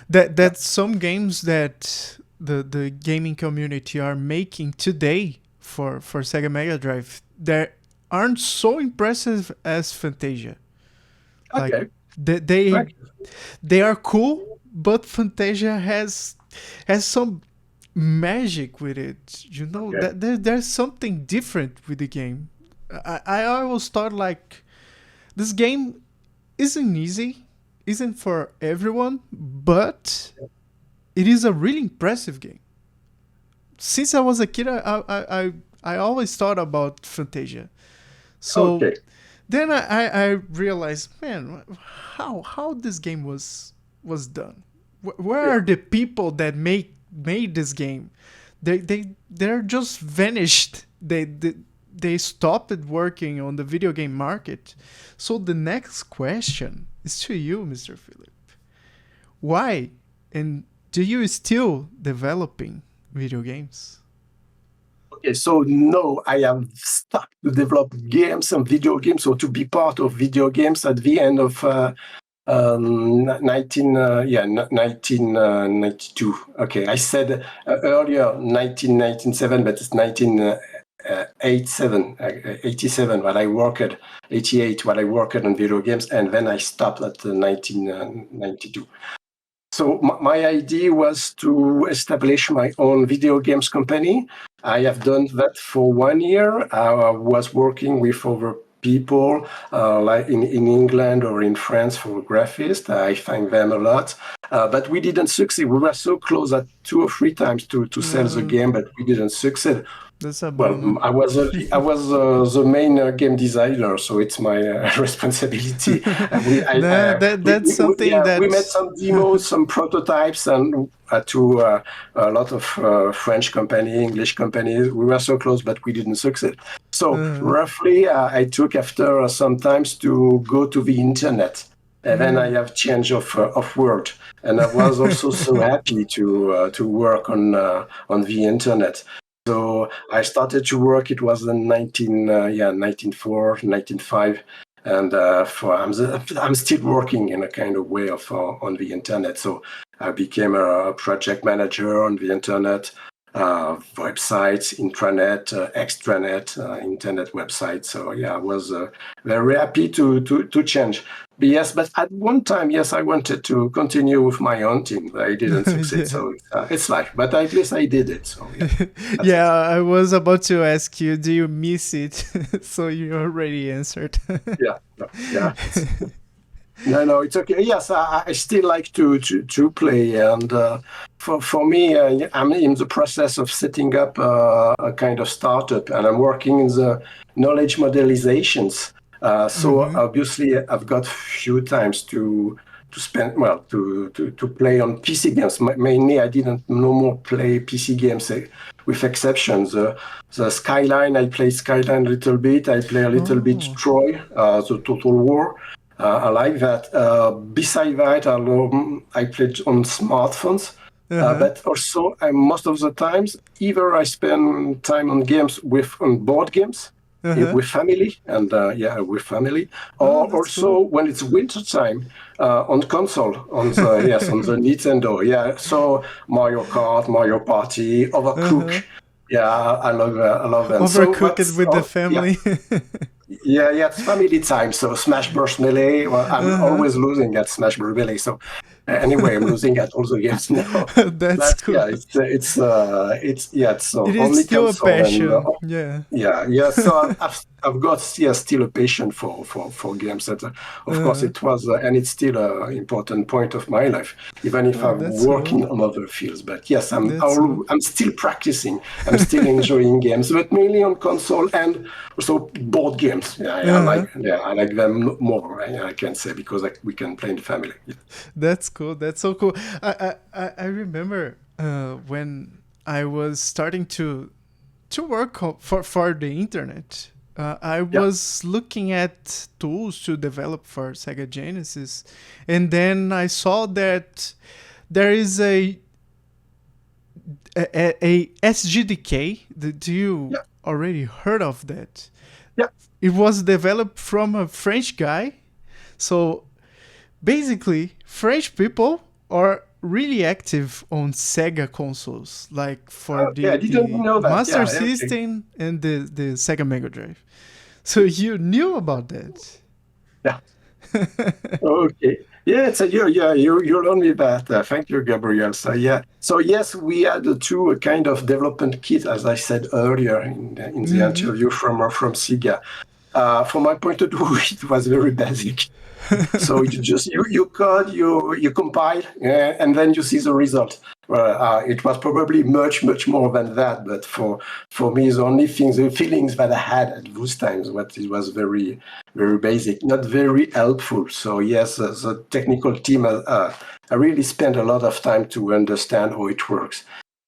That's some games that the gaming community are making today for Sega Mega Drive that aren't so impressive as Fantasia. Okay. Like they are cool, but Fantasia has some magic with it. You know, that there's something different with the game. I always thought like this game isn't easy, isn't for everyone, but it is a really impressive game. Since I was a kid, I always thought about Fantasia. So then I realized, man, how this game was done. Where are the people that made this game? They're just vanished. They stopped working on the video game market. So the next question is to you, Mr. Philippe. Why? And do you still developing video games? Okay, so no, I have stopped to develop games and video games, or to be part of video games at the end of 1992. Okay, I said earlier 1997, but it's 1987 when I worked, 88 when I worked on video games, and then I stopped at 1992. So my idea was to establish my own video games company. I have done that for 1 year. I was working with other people like in England or in France for graphists. I thank them a lot. But we didn't succeed. We were so close at 2 or 3 times to sell the game, but we didn't succeed. That's a bummer. Well, I was the main game designer, so it's my responsibility. That's something that we made some demos, some prototypes, and to a lot of French company, English companies. We were so close, but we didn't succeed. So roughly, I took after sometimes to go to the internet. And then I have change of world, and I was also so happy to work on the internet. So I started to work. It was in 1904, 1905, and I'm still working in a kind of way of on the internet. So I became a project manager on the internet, websites, intranet, extranet, internet websites. So I was very happy to change. Yes, but at one time, yes, I wanted to continue with my own team. I didn't succeed, so it's life. But at least I did it. So I was about to ask you, do you miss it? So you already answered. No, it's okay. Yes, I still like to play, and for me, I'm in the process of setting up a kind of startup, and I'm working in the knowledge modelizations. So obviously, I've got few times to spend, to play on PC games. Mainly, I didn't no more play PC games, with exceptions. The Skyline, I play Skyline a little bit. I play a little bit Troy, the Total War. I like that. Beside that, I played on smartphones. But also, most of the times, either I spend time on games on board games, with family, and with family, Oh, or that's also cool. when it's winter time on console, on the on the Nintendo. Yeah, so Mario Kart, Mario Party, Overcook. Yeah, I love them. So Overcook it that's with the yeah. family. Yeah, it's family time. So Smash Bros. Melee. Well, I'm always losing at Smash Bros. Melee. So anyway, I'm losing at all the games now. That's But cool. yeah, it's It is only still a console and passion. Yeah. yeah. So I've got still a passion for games. That of course it was and it's still an important point of my life, even if Oh, I'm that's cool. working on other fields. But yes, That's cool. I'm still practicing. I'm still enjoying games, but mainly on console and also board games. I like them more. I can say because we can play in the family. Yeah. That's cool. That's so cool. I remember when I was starting to work for the internet. I Yeah. was looking at tools to develop for Sega Genesis, and then I saw that there is a SGDK. Do you Yeah. already heard of that? Yeah. It was developed from a French guy. So basically, French people are really active on Sega consoles, like for Yeah, I didn't the know that. Master Yeah. Okay. System and the Sega Mega Drive. So you knew about that? Yeah. Okay. Yeah, so you learned me that. Thank you, Gabriel. So yeah, so yes, we had the two kind of development kit, as I said earlier in the Mm-hmm. interview from Sega. From my point of view, it was very basic. So you just you code, you compile, and then you see the result. Well, it was probably much more than that, but for me, the only thing, the feelings that I had at those times, what it was very basic, not very helpful. So yes, the technical team, I really spent a lot of time to understand how it works.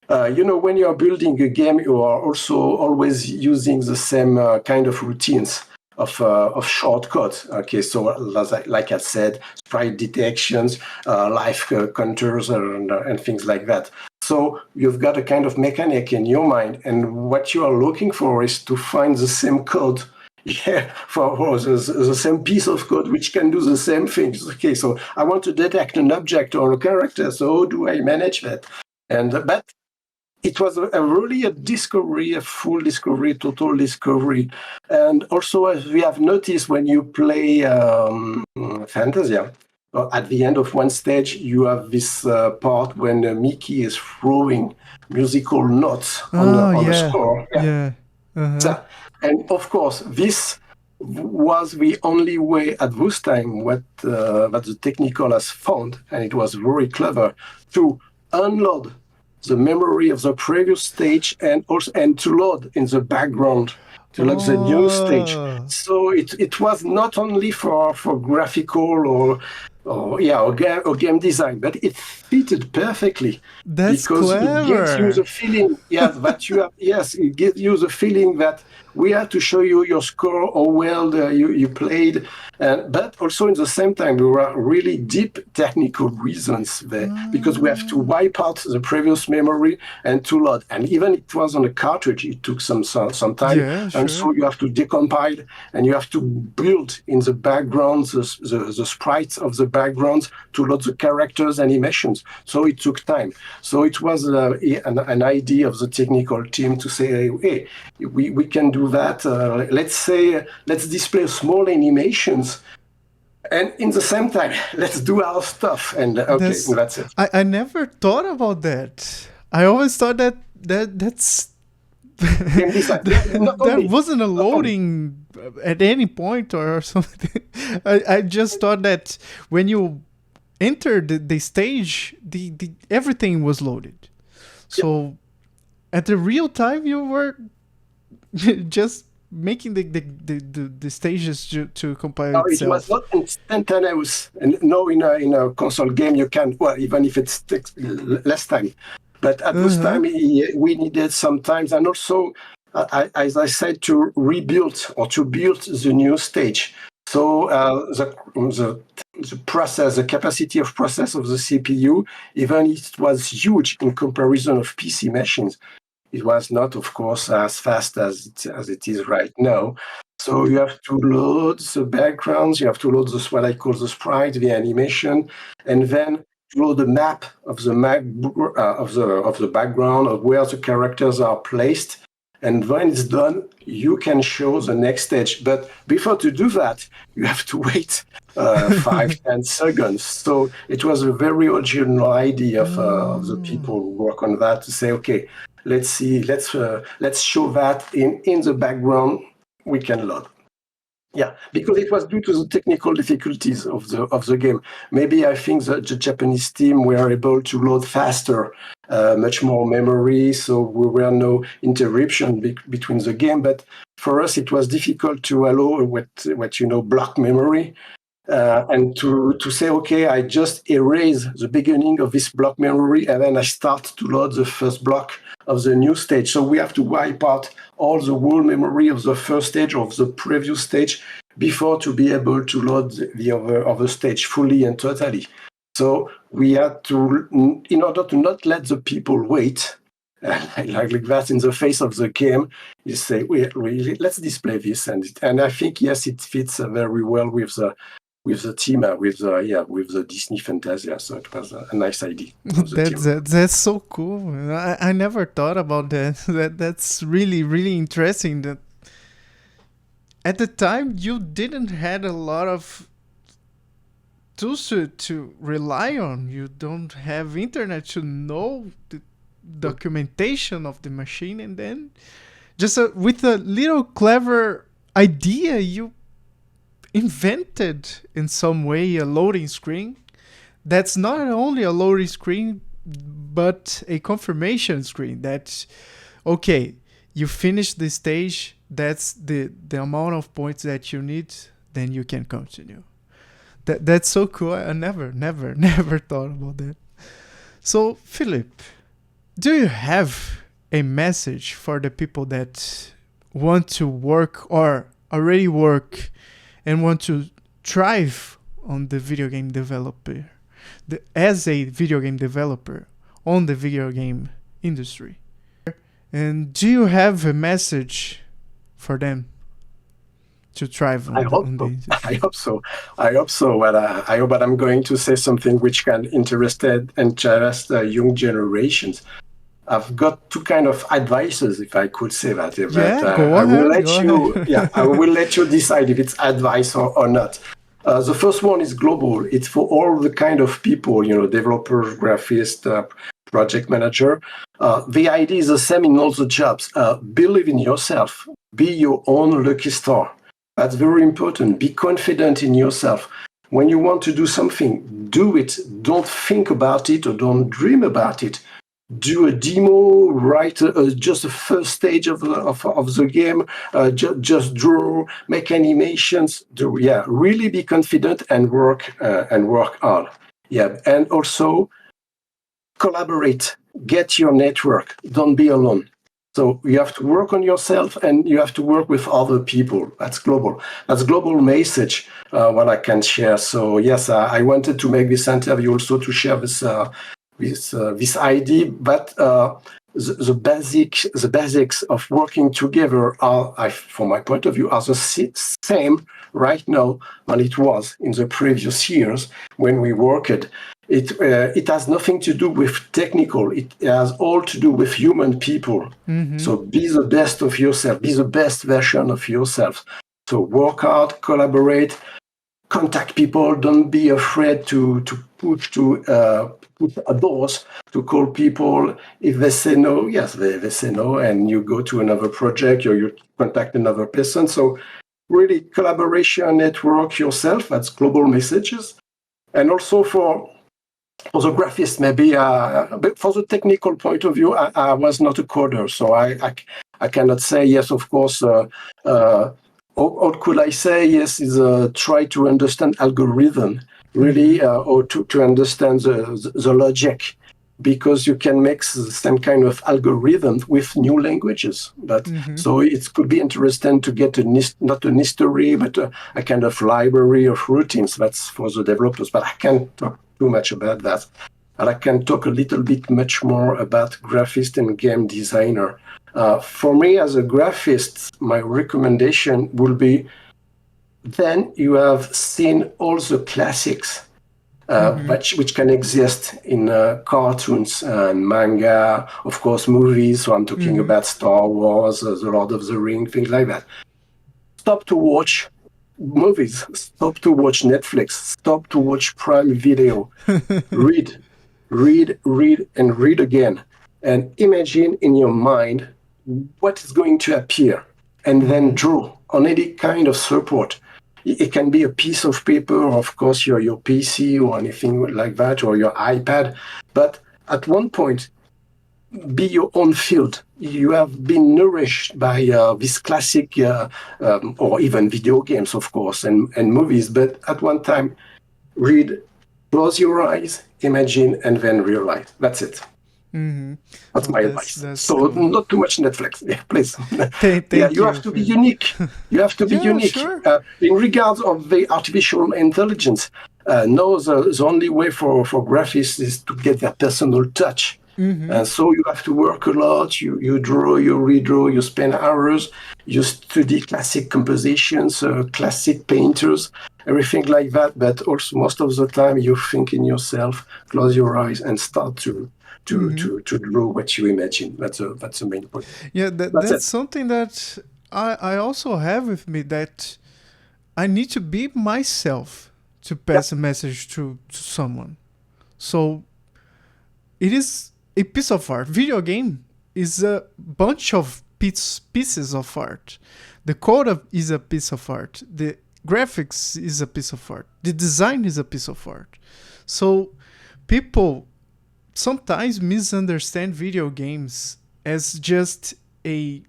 When you're building a game, you are also always using the same kind of routines of shortcuts. Okay, so like I said, sprite detections, life counters, and things like that. So you've got a kind of mechanic in your mind, and what you are looking for is to find the same code. Yeah, for the same piece of code which can do the same things. Okay, so I want to detect an object or a character. So how do I manage that? But it was really a discovery, a full discovery, total discovery. And also, as we have noticed, when you play Fantasia, at the end of one stage, you have this part when Mickey is throwing musical notes Oh on a yeah, score. Yeah. yeah. Uh-huh. And of course, this was the only way at this time that the technical has found, and it was very clever, to unload the memory of the previous stage and to load in the background to load the new stage. Oh, So it was not only for graphical or game design, but it fitted perfectly that's because it gives you clever. the feeling, yes, that you have, yes, it gives you the feeling that we had to show you your score or well you played, but also in the same time there were really deep technical reasons there because we have to wipe out the previous memory and to load, and even it was on a cartridge, it took some time, Yeah, and sure. so you have to decompile and you have to build in the background the sprites of the backgrounds to load the characters animations. So it took time. So it was an idea of the technical team to say, hey, we can do that. Let's display small animations, and in the same time, let's do our stuff. And okay, That's that's it. I never thought about that. I always thought that's Game design. Yeah, that wasn't a not only. loading at any point or something. I just thought that when you entered the stage, the everything was loaded. Yeah. So at the real time, you were just making the stages to compile No, it was itself. not instantaneous. And no, in a console game, you can, well, even if it takes less time. But at this Uh-huh. time, we needed some time. And also, as I said, to rebuild or to build the new stage. So the process, the capacity of process of the CPU, even if it was huge in comparison of PC machines, It was not, of course, as fast as it is right now. So you have to load the backgrounds, you have to load what I call the sprite, the animation, and then draw the map of the of the background of where the characters are placed. And when it's done, you can show the next stage. But before to do that, you have to wait 5-10 seconds. So it was a very original idea of the people who work on that to say, okay, let's show that in the background. We can load. Yeah, because it was due to the technical difficulties of the game. Maybe I think that the Japanese team were able to load faster, much more memory, so we were no interruption between the game. But for us, it was difficult to allow what block memory. And to say, okay, I just erase the beginning of this block memory, and then I start to load the first block of the new stage. So we have to wipe out all the whole memory of the first stage or of the previous stage before to be able to load the other stage fully and totally. So we had to, in order to not let the people wait, like that in the face of the game, you say, let's display this. And I think, yes, it fits very well with the team, with the Disney Fantasia. So it was a nice idea. That's so cool. I never thought about that. That's really, really interesting. That at the time you didn't had a lot of tools to rely on. You don't have internet to know the documentation of the machine, and then just with a little clever idea, you invented in some way a loading screen that's not only a loading screen but a confirmation screen that, okay, you finish the stage, that's the amount of points that you need, then you can continue. That's so cool. I never thought about that. So Philippe, do you have a message for the people that want to work or already work and want to thrive on the video game developer, as a video game developer on the video game industry? And do you have a message for them to thrive on I hope so. I hope that I'm going to say something which can interest young generations. I've got two kind of advices, if I could say that. I will let you decide if it's advice or not. The first one is global. It's for all the kind of people, developers, graphists, project manager. The idea is the same in all the jobs. Believe in yourself. Be your own lucky star. That's very important. Be confident in yourself. When you want to do something, do it. Don't think about it or don't dream about it. Do a demo, write just the first stage of the game, just draw, make animations. Really be confident and work hard. Yeah, and also collaborate. Get your network. Don't be alone. So you have to work on yourself and you have to work with other people. That's global. That's global message, what I can share. So yes, I wanted to make this interview also to share this idea, but the basics of working together are, from my point of view, are the same right now than it was in the previous years when we worked. It has nothing to do with technical. It has all to do with human people. Mm-hmm. So be the best of yourself. Be the best version of yourself. So work hard, collaborate, contact people. Don't be afraid to push doors, to call people. If they say no, yes, they say no, and you go to another project or you contact another person. So really collaboration, network yourself. That's global messages. And also for the graphist, maybe, but for the technical point of view, I was not a coder, so I cannot say yes, of course. Or could I say yes is try to understand algorithm, really, or to understand the logic, because you can make the same kind of algorithm with new languages. But so it could be interesting to get not an history, but a kind of library of routines. That's for the developers, but I can't talk too much about that. and I can talk a little bit much more about graphist and game designer. For me, as a graphist, my recommendation will be, then you have seen all the classics, which can exist in cartoons and manga, of course, movies. So I'm talking about Star Wars, The Lord of the Rings, things like that. Stop to watch movies. Stop to watch Netflix. Stop to watch Prime Video. Read, and read again. And imagine in your mind what is going to appear. And then draw on any kind of support. It can be a piece of paper, of course, your PC or anything like that, or your iPad. But at one point, be your own field. You have been nourished by this classic, or even video games, of course, and movies. But at one time, read, close your eyes, imagine, and then realize. That's it. That's my advice. So cool. Not too much Netflix. Yeah, please. Thank you have to be unique. You have to be unique. Sure. In regards of the artificial intelligence, no, the only way for graphics is to get that personal touch. And so you have to work a lot. You draw, you redraw, you spend hours. You study classic compositions, classic painters, everything like that. But also most of the time you think in yourself, close your eyes, and start to draw what you imagine. That's the main point. Yeah, that's something that I also have with me, that I need to be myself to pass a message to someone. So it is a piece of art. Video game is a bunch of pieces of art. The code is a piece of art. The graphics is a piece of art. The design is a piece of art. So people sometimes misunderstand video games as just a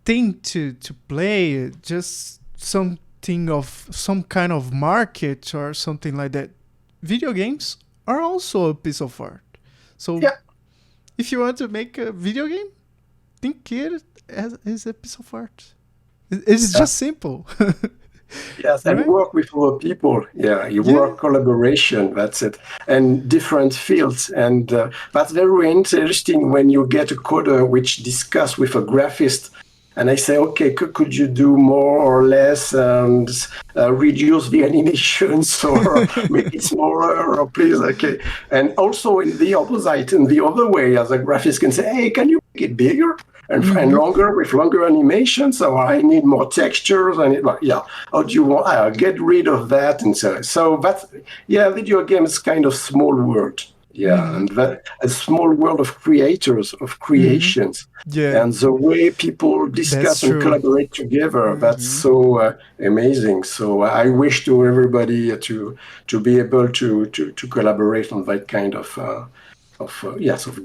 thing to play, just something of some kind of market or something like that. Video games are also a piece of art. So if you want to make a video game, think it as a piece of art. It's just simple. Yes, and work with other people. Work collaboration, that's it. And different fields. And that's very interesting when you get a coder which discuss with a graphist. And I say, okay, could you do more or less and reduce the animations or make it smaller, or please, okay. And also in the opposite, in the other way, as a graphist can say, hey, can you make it bigger? And longer, with longer animations, or I need more textures, and how do you want? Get rid of that, and so that's video game is kind of small world, and that a small world of creators, of creations, and the way people discuss and collaborate together, that's so amazing. So I wish to everybody to be able to collaborate on that kind of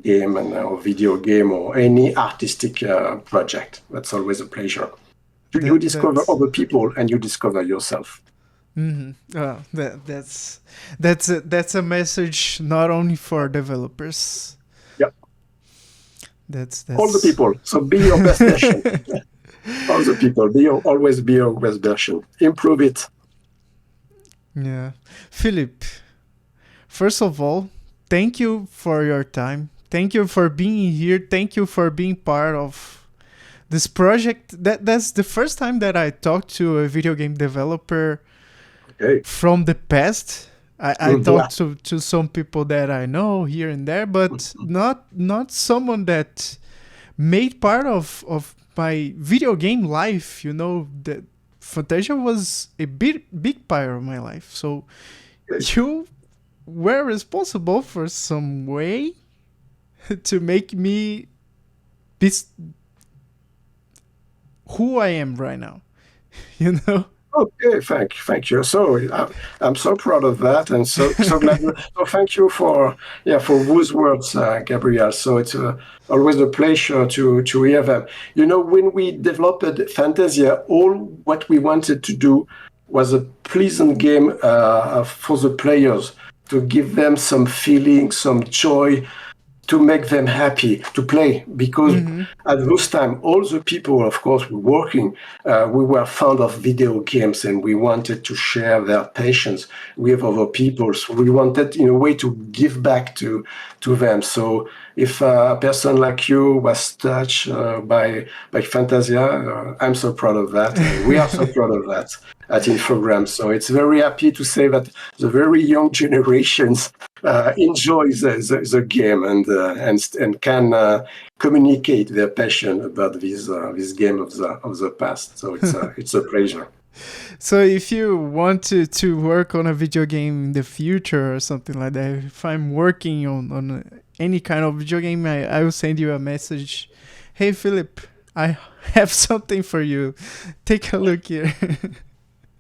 game and or video game or any artistic project. That's always a pleasure. You discover other people and you discover yourself. Oh, that's a message not only for developers. Yeah. That's all the people. So be your best version. All the people. Always be your best version. Improve it. Yeah. Philippe, first of all, thank you for your time. Thank you for being here. Thank you for being part of this project. That's the first time that I talked to a video game developer from the past. I talked to some people that I know here and there, but not someone that made part of my video game life. You know, that Fantasia was a big part of my life. So you were responsible for some way to make me be who I am right now, you know? Okay, thank you. So I'm so proud of that, and so glad. So thank you for those words, Gabriel. So it's always a pleasure to hear them. You know, when we developed Fantasia, all what we wanted to do was a pleasant game for the players, to give them some feeling, some joy, to make them happy to play, because at those time all the people, of course, were working. We were fond of video games, and we wanted to share their passions with other people. So we wanted, in a way, to give back to them. So if a person like you was touched by Fantasia, I'm so proud of that. We are so proud of that at Infogram. So it's very happy to say that the very young generations enjoy the game and can communicate their passion about this game of the past. So it's a pleasure. So if you want to work on a video game in the future or something like that, if I'm working on any kind of video game, I will send you a message. Hey, Philippe, I have something for you. Take a look here.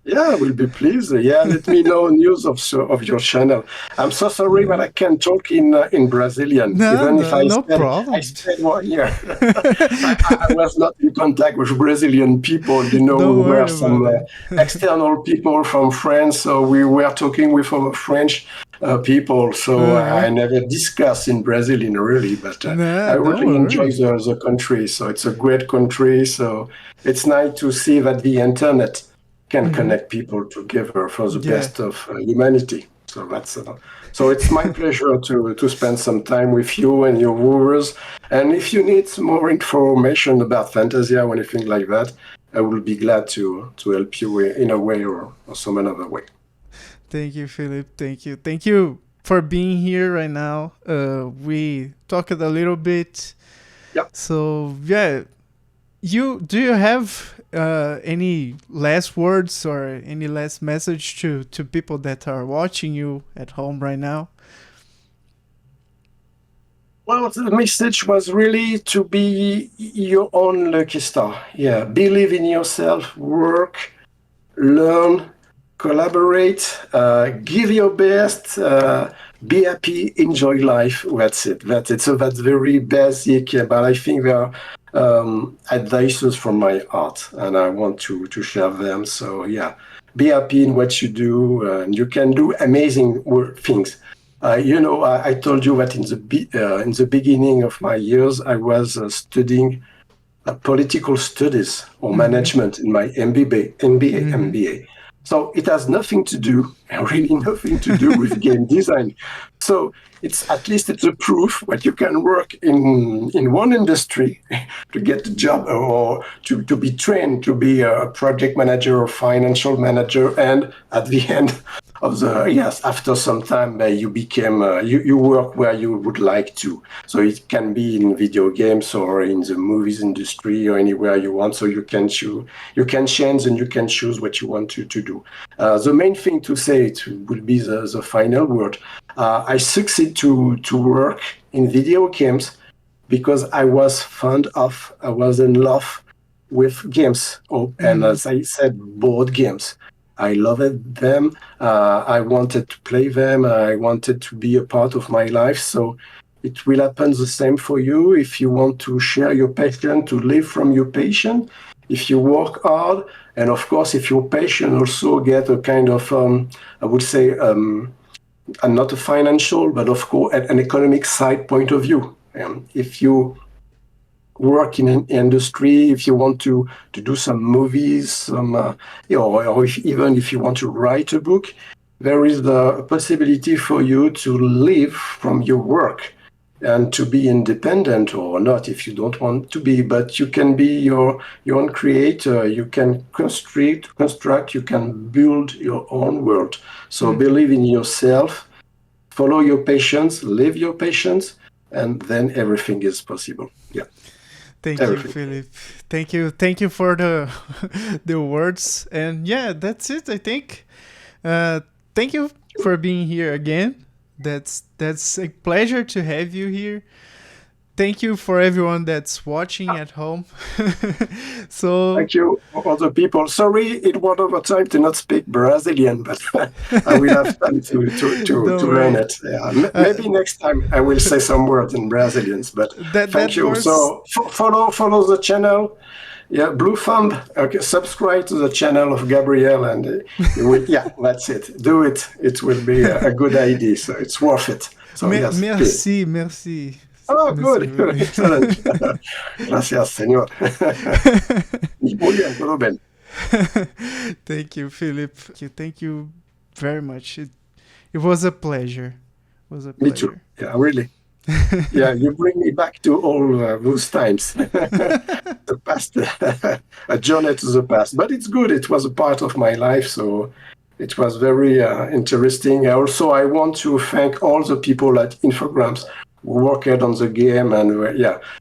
Yeah, we'll be pleased. Yeah, let me know news of your channel. I'm so sorry, but I can't talk in Brazilian. No problem. I spent 1 year. I was not in contact with Brazilian people. We were some external people from France, so we were talking with our French people. So I never discussed in Brazilian really, but I really enjoy the country. So it's a great country. So it's nice to see that the internet can connect people together for the best of humanity. So that's so it's my pleasure to spend some time with you and your viewers. And if you need some more information about Fantasia or anything like that, I will be glad to help you in a way or some another way. Thank you, Philippe. Thank you for being here right now. We talked a little bit. Yeah. So do you have any last words or any last message to people that are watching you at home right now? Well, the message was really to be your own lucky star. Yeah, believe in yourself, work, learn, collaborate, give your best, be happy, enjoy life. That's it. So that's very basic, but I think there are advices from my heart, and I want to share them. So yeah, be happy in what you do, and you can do amazing things. I told you that in the beginning of my years, I was studying political studies or management in my MBA. So it has nothing to do, really nothing to do with game design. So it's a proof that you can work in one industry to get a job or to be trained to be a project manager or financial manager, and at the end of after some time you became you work where you would like to. So it can be in video games or in the movies industry or anywhere you want. So you can change and you can choose what you want to do. The main thing to say will be the final word. I succeed to work in video games because I was in love with games. And as I said, board games. I loved them. I wanted to play them. I wanted to be a part of my life. So it will happen the same for you if you want to share your passion, to live from your passion. If you work hard, and of course, if your passion also get a kind of, I would say, not a financial, but of course, an economic side point of view. If you work in an industry, if you want to do some movies, or even if you want to write a book, there is the possibility for you to live from your work and to be independent or not if you don't want to be, but you can be your own creator, you can construct, you can build your own world. So believe in yourself, follow your passions, live your passions, and then everything is possible. Yeah. Thank you, Philippe. Thank you for the the words. And yeah, that's it, I think. Thank you for being here again. That's a pleasure to have you here. Thank you for everyone that's watching at home. So thank you for other people. Sorry, it was over time to not speak Brazilian, but I will have time to learn it. Yeah. Maybe next time I will say some words in Brazilians. But thank you. Works. So follow the channel. Yeah, blue thumb. Okay, subscribe to the channel of Gabriel, and that's it. Do it. It will be a good idea. So it's worth it. So merci. Oh, nesse good. momento. Excellent. Gracias, señor. Muy bien, todo bien. Thank you, Philip. Thank you very much. It was a pleasure. It was a Me too. pleasure. Yeah, really. Yeah, you bring me back to all those times. The past, a journey to the past. But it's good. It was a part of my life, so it was very interesting. Also, I want to thank all the people at Infogrames who worked on the game, and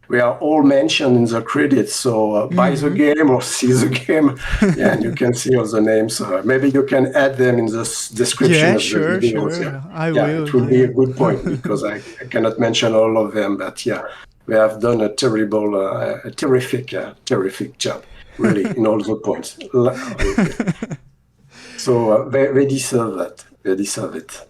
we are all mentioned in the credits. So buy the game or see the game, and you can see all the names. Maybe you can add them in the description of the videos. Sure. I Yeah, will. it will be a good point because I cannot mention all of them, but yeah, we have done a terrific job, really, in all the points. So they deserve that. They deserve it.